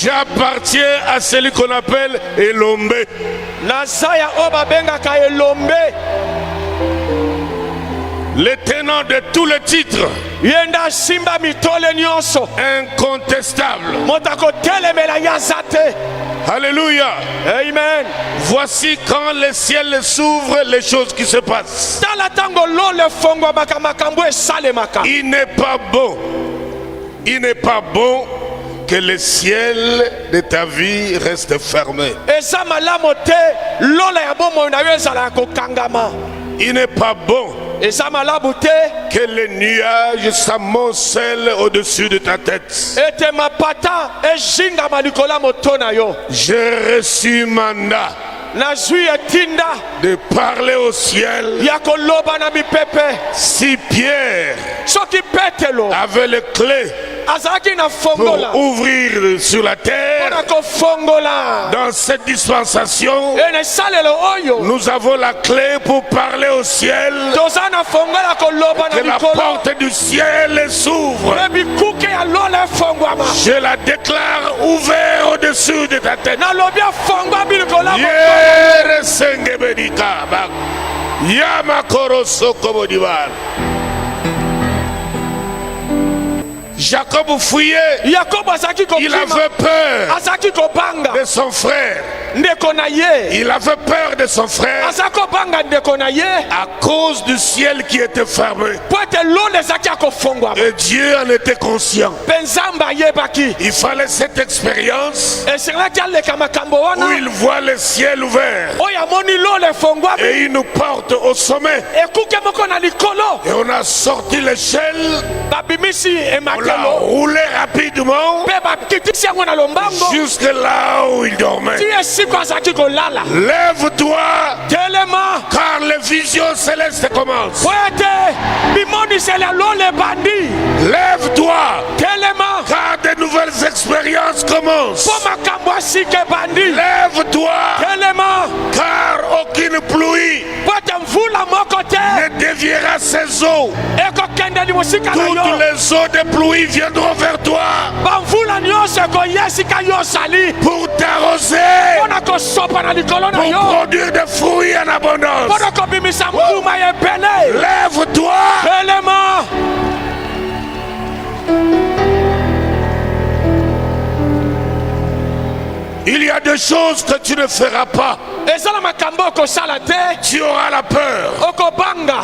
J'appartiens à celui qu'on appelle Elombe. Nazaya obabengaka elombe. Le tenant de tous les titres. Yenda simba mitole nyonso. Incontestable. Motako telemela yazate. Alléluia. Amen. Voici quand le ciel s'ouvre, les choses qui se passent. Il n'est pas bon. Il n'est pas bon que le ciel de ta vie reste fermé. Il n'est pas bon que les nuages s'amoncellent au-dessus de ta tête. J'ai reçu mandat de parler au ciel. Si Pierre avait les clés pour ouvrir sur la terre, dans cette dispensation, nous avons la clé pour parler au ciel. Que la porte du ciel s'ouvre. Je la déclare ouverte au-dessus de ta tête. Jacob fouillait. Il avait peur de son frère. Il avait peur de son frère à cause du ciel qui était fermé. Et Dieu en était conscient. Il fallait cette expérience où il voit le ciel ouvert et il nous porte au sommet. Et on a sorti l'échelle, on l'a roulé rapidement jusque là où il dormait. Lève-toi, car les visions célestes commencent. Lève-toi, car de nouvelles expériences commencent. Lève-toi, car aucune pluie ne déviera ses eaux. Toutes les eaux de pluie viendront vers toi pour t'arroser, pour produire des fruits en abondance. Lève-toi. Il y a des choses que tu ne feras pas. Tu auras la peur.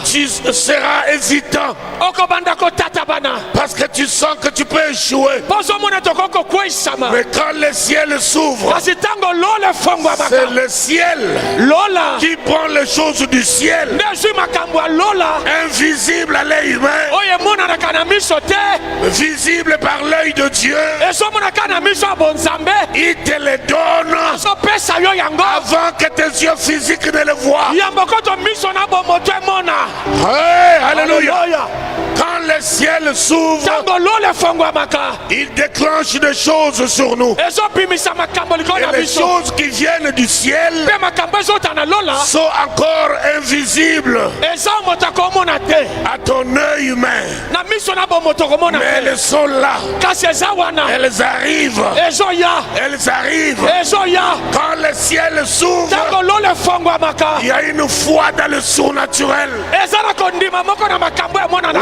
Tu seras hésitant. Parce que tu sens que tu peux échouer. Mais quand le ciel s'ouvre, c'est le ciel qui prend les choses du ciel, invisible à l'œil humain, visible par l'œil de Dieu. Il te les donne avant que tes yeux physiques ne le voient. Hey, alléluia. Quand le ciel s'ouvre, il déclenche des choses sur nous. Et les choses qui viennent du ciel sont encore invisibles à ton œil humain. Mais elles sont là. Elles arrivent. Elles arrivent. Quand le ciel s'ouvre, il y a une foi dans le surnaturel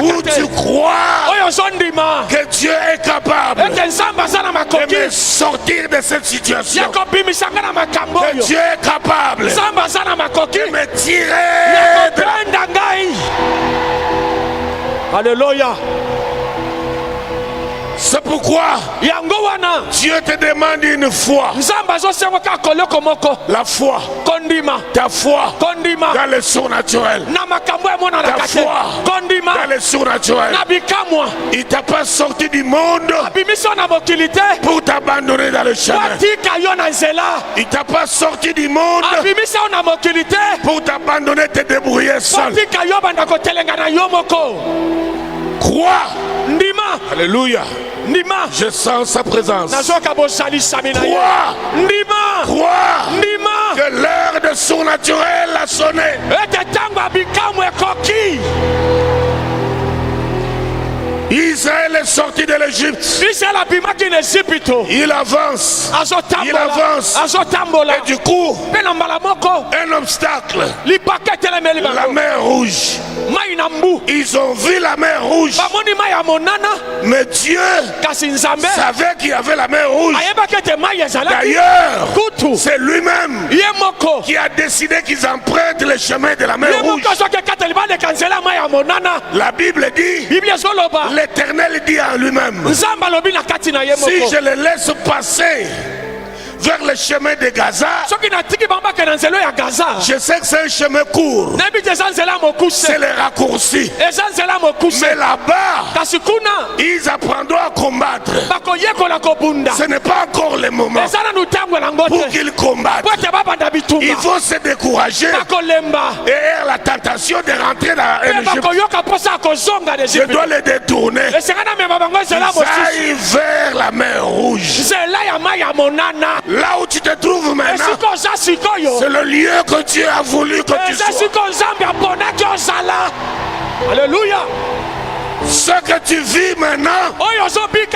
où tu crois que Dieu est capable de me sortir de cette situation, que Dieu est capable de me tirer de... Alléluia. C'est pourquoi Dieu te demande une foi. La foi. Ta foi dans le surnaturel. Ta foi dans le surnaturel. Il ne t'a pas sorti du monde pour t'abandonner dans le chemin. Il ne t'a pas sorti du monde pour t'abandonner, te débrouiller seul. Crois. Alléluia. Je sens sa présence. Crois. Que l'heure de surnaturel a sonné. Israël est sorti de l'Égypte. Il avance. Il avance. Et du coup, un obstacle. La mer rouge. Ils ont vu la mer rouge. Mais Dieu savait qu'il y avait la mer rouge. D'ailleurs, c'est lui-même qui a décidé qu'ils empruntent le chemin de la mer rouge. La Bible dit, l'Éternel dit en lui-même, si je le laisse passer vers le chemin de Gaza, je sais que c'est un chemin court, c'est le raccourci. Mais là-bas, ils apprendront à combattre. Ce n'est pas encore le moment pour qu'ils combattent. Ils vont se décourager et avoir la tentation de rentrer dans l'Égypte. Je dois les détourner. Ils aillent vers la mer rouge. Là où tu te trouves maintenant, c'est le lieu que Dieu a voulu que tu sois. Alléluia. Ce que tu vis maintenant,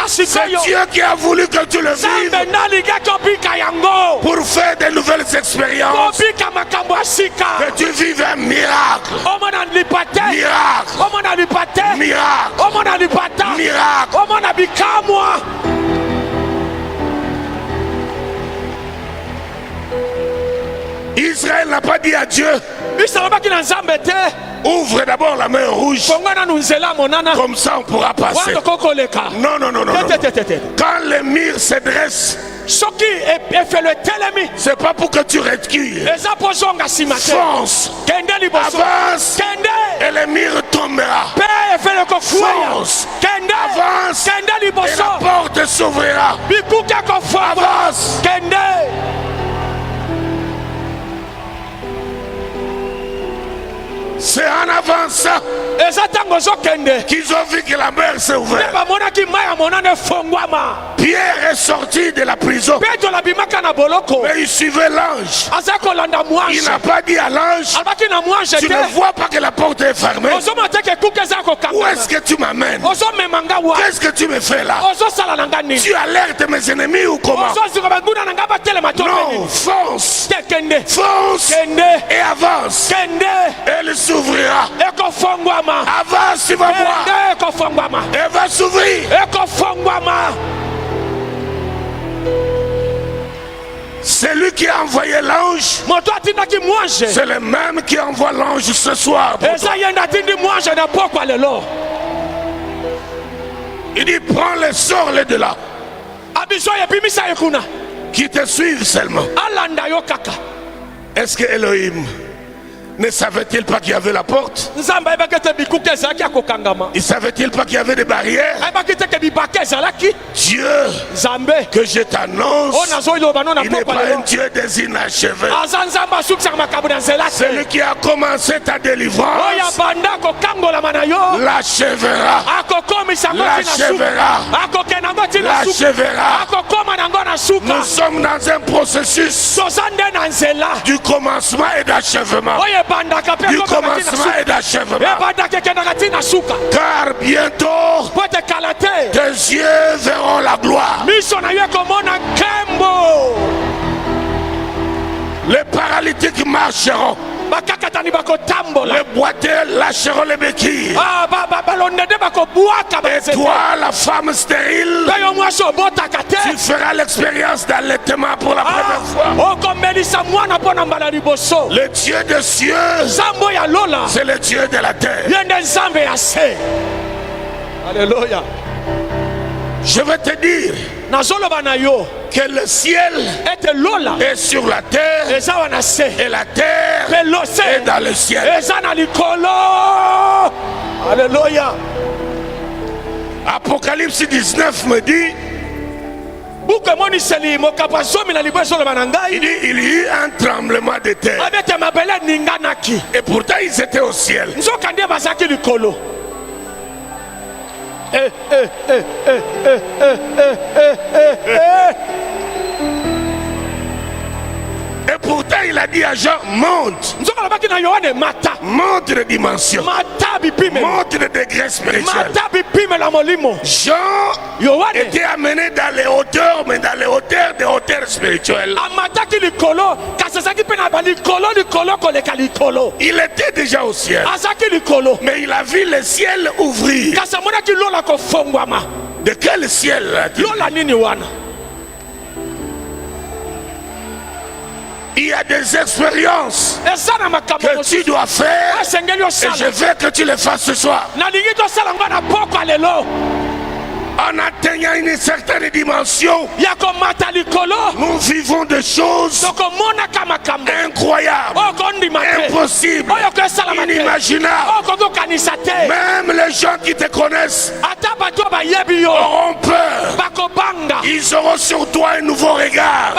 c'est Dieu qui a voulu que tu le vives pour faire de nouvelles expériences. Que tu vives un miracle. Miracle. Israël n'a pas dit à Dieu, ouvre d'abord la mer rouge, comme ça on pourra passer. Non. Quand les murs se dressent, c'est pas pour que tu recules. Fonce, avance, et les murs tombera. Fonce, avance, et la porte s'ouvrira. Avance. C'est en avançant qu'ils ont vu que la mer s'est ouverte. Pierre est sorti de la prison, mais il suivait l'ange. Il n'a pas dit à l'ange, tu ne vois pas que la porte est fermée? Où est-ce que tu m'amènes? Qu'est-ce que tu me fais là? Tu alertes mes ennemis ou comment? Non, fonce, et avance. Elle s'ouvrira. Avance, tu vas voir. Elle va s'ouvrir. C'est lui qui a envoyé l'ange. C'est le même qui envoie l'ange ce soir. Il dit, prends les sorts de là. Qui te suivent seulement. Est-ce que Elohim ne savait-il pas qu'il y avait la porte? Il savait-il pas qu'il y avait des barrières? Dieu que je t'annonce, il n'est pas un Dieu des inachevé. Celui qui a commencé ta délivrance l'achèvera. Nous sommes dans un processus du commencement et d'achèvement. Du commencement et d'achèvement. Car bientôt tes yeux verront la gloire. Les paralytiques marcheront. Les boiteux lâcheront les béquilles. Et toi, la femme stérile, tu feras l'expérience d'allaitement pour la première fois. Le Dieu des cieux, c'est le Dieu de la terre. Alléluia. Je vais te dire que le ciel est sur la terre et la terre est dans le ciel. Alléluia. Apocalypse 19 me dit, il dit, il y eut un tremblement de terre. Et pourtant ils étaient au ciel. Et pourtant il a dit à Jean, monte. Monte de dimension. Monte de degré spirituel. Jean était amené dans les hauteurs, mais dans les hauteurs des hauteurs spirituelles. Il était déjà au ciel, mais il a vu le ciel ouvrir. De quel ciel là-t-il? Il y a des expériences que tu dois faire et je veux que tu les fasses ce soir. En atteignant une certaine dimension, nous vivons des choses incroyables, impossibles, inimaginables. Même les gens qui te connaissent auront peur. Ils auront sur toi un nouveau regard.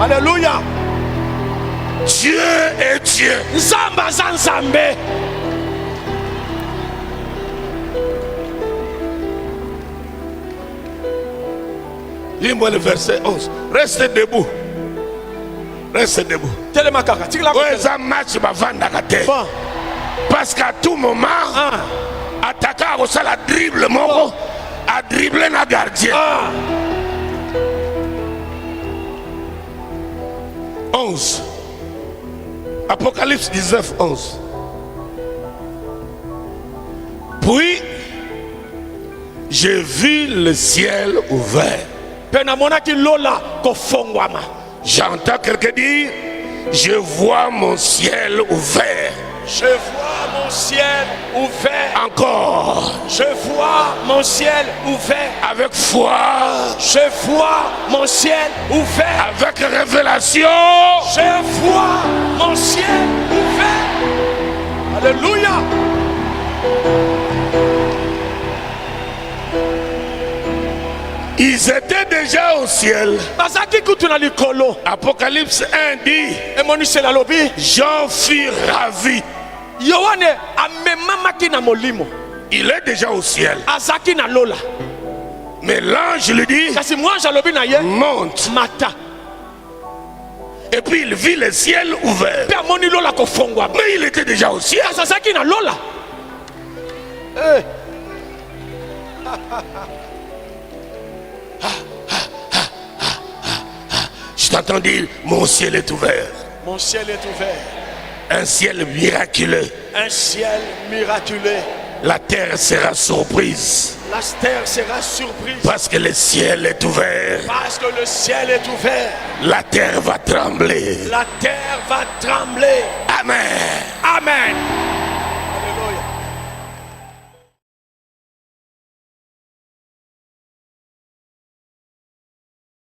Alléluia. Dieu est Dieu. Lis-moi le verset 11. Reste debout. Reste debout. Parce qu'à tout moment, attaquant au sol, à dribble mon à dribbler la gardien. 11. Apocalypse 19, 11. Puis, j'ai vu le ciel ouvert. J'entends quelqu'un dire, je vois mon ciel ouvert. Je vois mon ciel ouvert. Encore. Je vois mon ciel ouvert. Avec foi. Je vois mon ciel ouvert. Avec révélation. Je vois mon ciel ouvert. Alléluia. Ils étaient déjà au ciel. Apocalypse 1 dit, Jean fut ravi. Il est déjà au ciel. Mais l'ange lui dit, monte. Et puis il vit le ciel ouvert. Mais il était déjà au ciel. Je t'entends dire, mon ciel est ouvert. Mon ciel est ouvert. Un ciel miraculeux. Un ciel miraculeux. La terre sera surprise. La terre sera surprise. Parce que le ciel est ouvert. Parce que le ciel est ouvert. La terre va trembler. La terre va trembler. Amen. Amen.